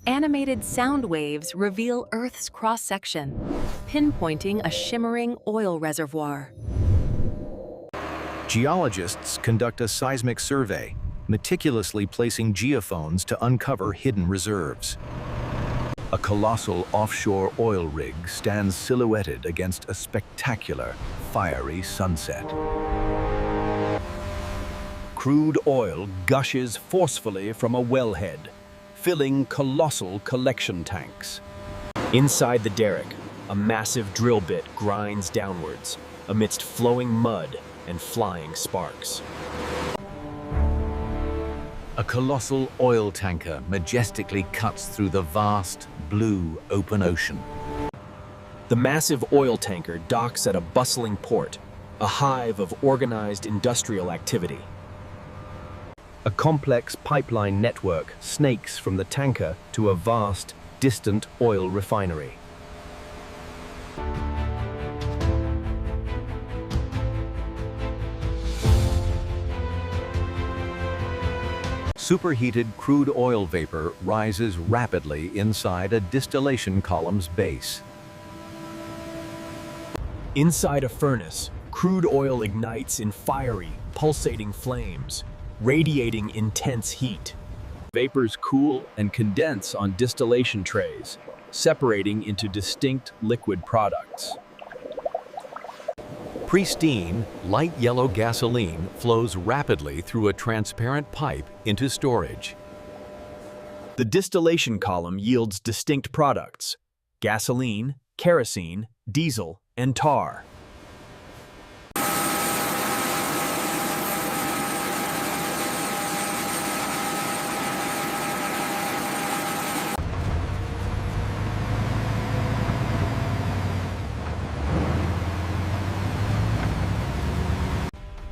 Animated sound waves reveal Earth's cross-section, pinpointing a shimmering oil reservoir. Geologists conduct a seismic survey, meticulously placing geophones to uncover hidden reserves. A colossal offshore oil rig stands silhouetted against a spectacular, fiery sunset. Crude oil gushes forcefully from a wellhead, filling colossal collection tanks. Inside the derrick, a massive drill bit grinds downwards, amidst flowing mud and flying sparks. A colossal oil tanker majestically cuts through the vast, blue, open ocean. The massive oil tanker docks at a bustling port, a hive of organized industrial activity. A complex pipeline network snakes from the tanker to a vast, distant oil refinery. Superheated crude oil vapor rises rapidly inside a distillation column's base. Inside a furnace, crude oil ignites in fiery, pulsating flames, radiating intense heat. Vapors cool and condense on distillation trays, separating into distinct liquid products. Pristine, light yellow gasoline flows rapidly through a transparent pipe into storage. The distillation column yields distinct products: gasoline, kerosene, diesel, and tar.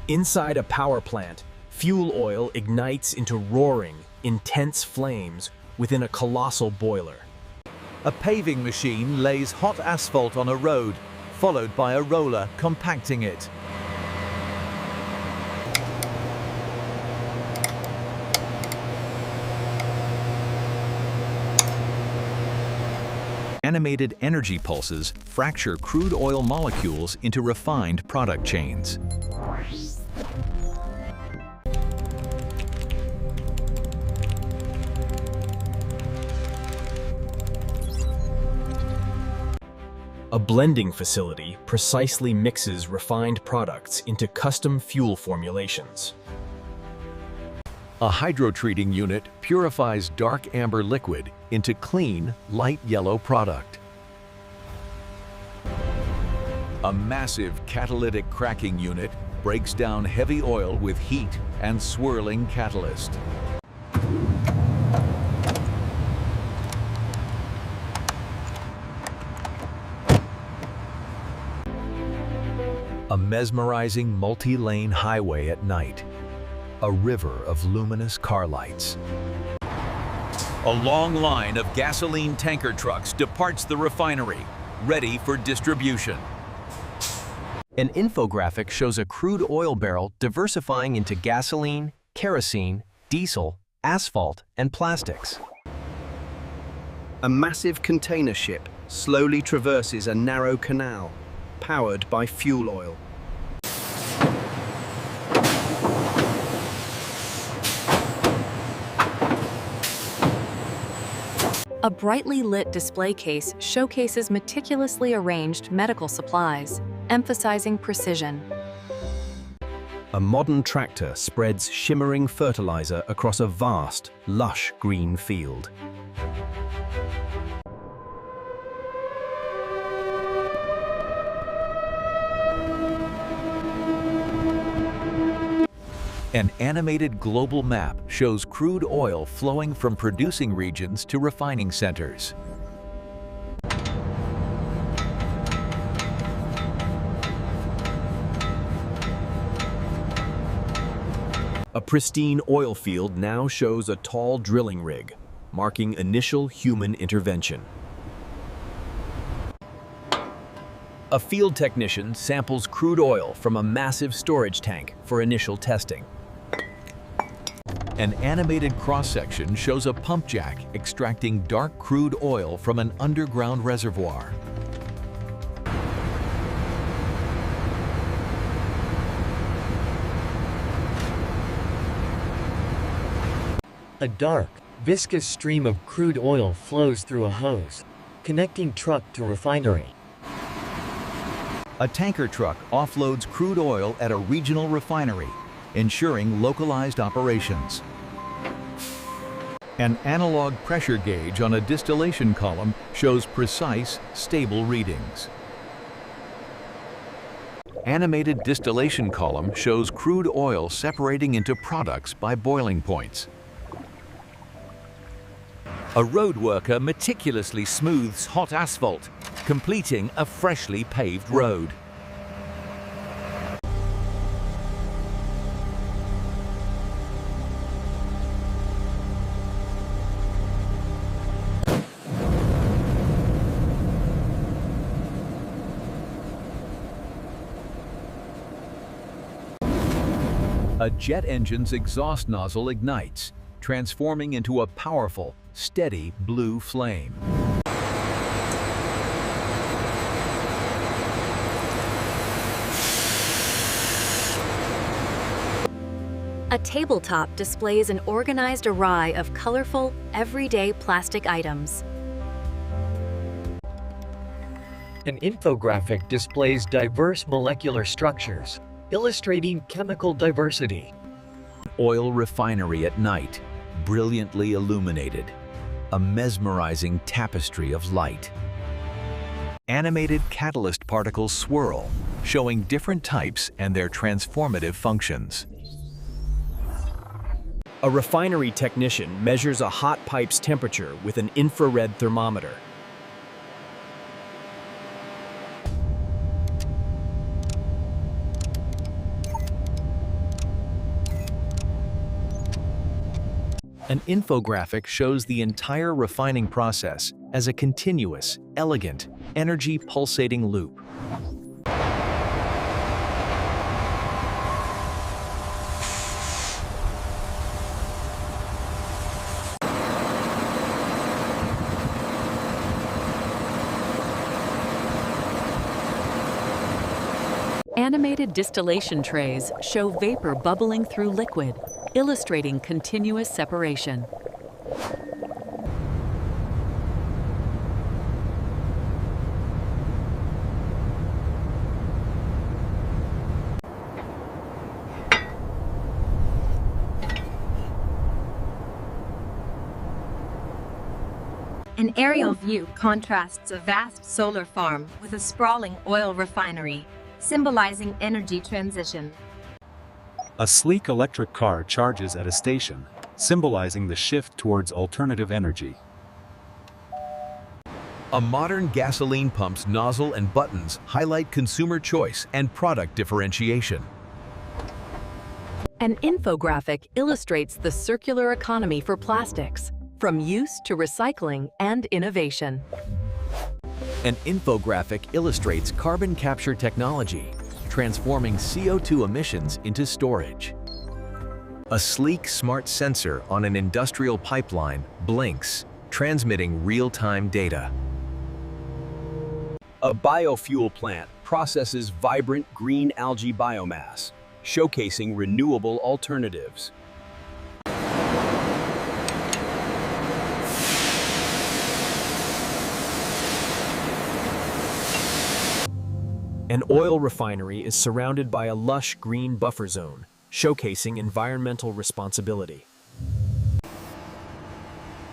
Inside a power plant, fuel oil ignites into roaring, intense flames within a colossal boiler. A paving machine lays hot asphalt on a road, followed by a roller compacting it. Animated energy pulses fracture crude oil molecules into refined product chains. A blending facility precisely mixes refined products into custom fuel formulations. A hydrotreating unit purifies dark amber liquid into clean, light yellow product. A massive catalytic cracking unit breaks down heavy oil with heat and swirling catalyst. A mesmerizing multi-lane highway at night. A river of luminous car lights. A long line of gasoline tanker trucks departs the refinery, ready for distribution. An infographic shows a crude oil barrel diversifying into gasoline, kerosene, diesel, asphalt, and plastics. A massive container ship slowly traverses a narrow canal, powered by fuel oil. A brightly lit display case showcases meticulously arranged medical supplies, emphasizing precision. A modern tractor spreads shimmering fertilizer across a vast, lush green field. An animated global map shows crude oil flowing from producing regions to refining centers. A pristine oil field now shows a tall drilling rig, marking initial human intervention. A field technician samples crude oil from a massive storage tank for initial testing. An animated cross-section shows a pump jack extracting dark crude oil from an underground reservoir. A dark, viscous stream of crude oil flows through a hose, connecting truck to refinery. A tanker truck offloads crude oil at a regional refinery, ensuring localized operations. An analog pressure gauge on a distillation column shows precise, stable readings. Animated distillation column shows crude oil separating into products by boiling points. A road worker meticulously smooths hot asphalt, completing a freshly paved road. A jet engine's exhaust nozzle ignites, transforming into a powerful, steady blue flame. A tabletop displays an organized array of colorful, everyday plastic items. An infographic displays diverse molecular structures, illustrating chemical diversity. Oil refinery at night, brilliantly illuminated. A mesmerizing tapestry of light. Animated catalyst particles swirl, showing different types and their transformative functions. A refinery technician measures a hot pipe's temperature with an infrared thermometer. An infographic shows the entire refining process as a continuous, elegant, energy-pulsating loop. Animated distillation trays show vapor bubbling through liquid, illustrating continuous separation. An aerial view contrasts a vast solar farm with a sprawling oil refinery, symbolizing energy transition. A sleek electric car charges at a station, symbolizing the shift towards alternative energy. A modern gasoline pump's nozzle and buttons highlight consumer choice and product differentiation. An infographic illustrates the circular economy for plastics, from use to recycling and innovation. An infographic illustrates carbon capture technology, transforming CO2 emissions into storage. A sleek, smart sensor on an industrial pipeline blinks, transmitting real-time data. A biofuel plant processes vibrant green algae biomass, showcasing renewable alternatives. An oil refinery is surrounded by a lush green buffer zone, showcasing environmental responsibility.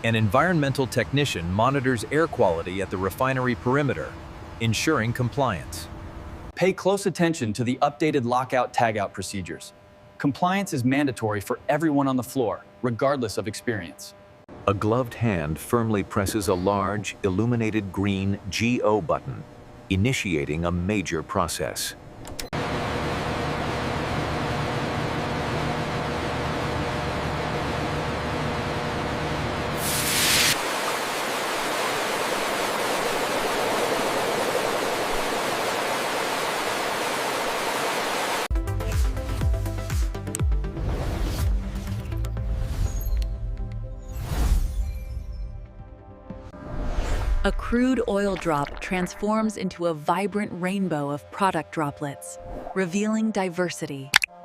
An environmental technician monitors air quality at the refinery perimeter, ensuring compliance. Pay close attention to the updated lockout-tagout procedures. Compliance is mandatory for everyone on the floor, regardless of experience. A gloved hand firmly presses a large, illuminated green GO button, initiating a major process. A crude oil drop transforms into a vibrant rainbow of product droplets, revealing diversity.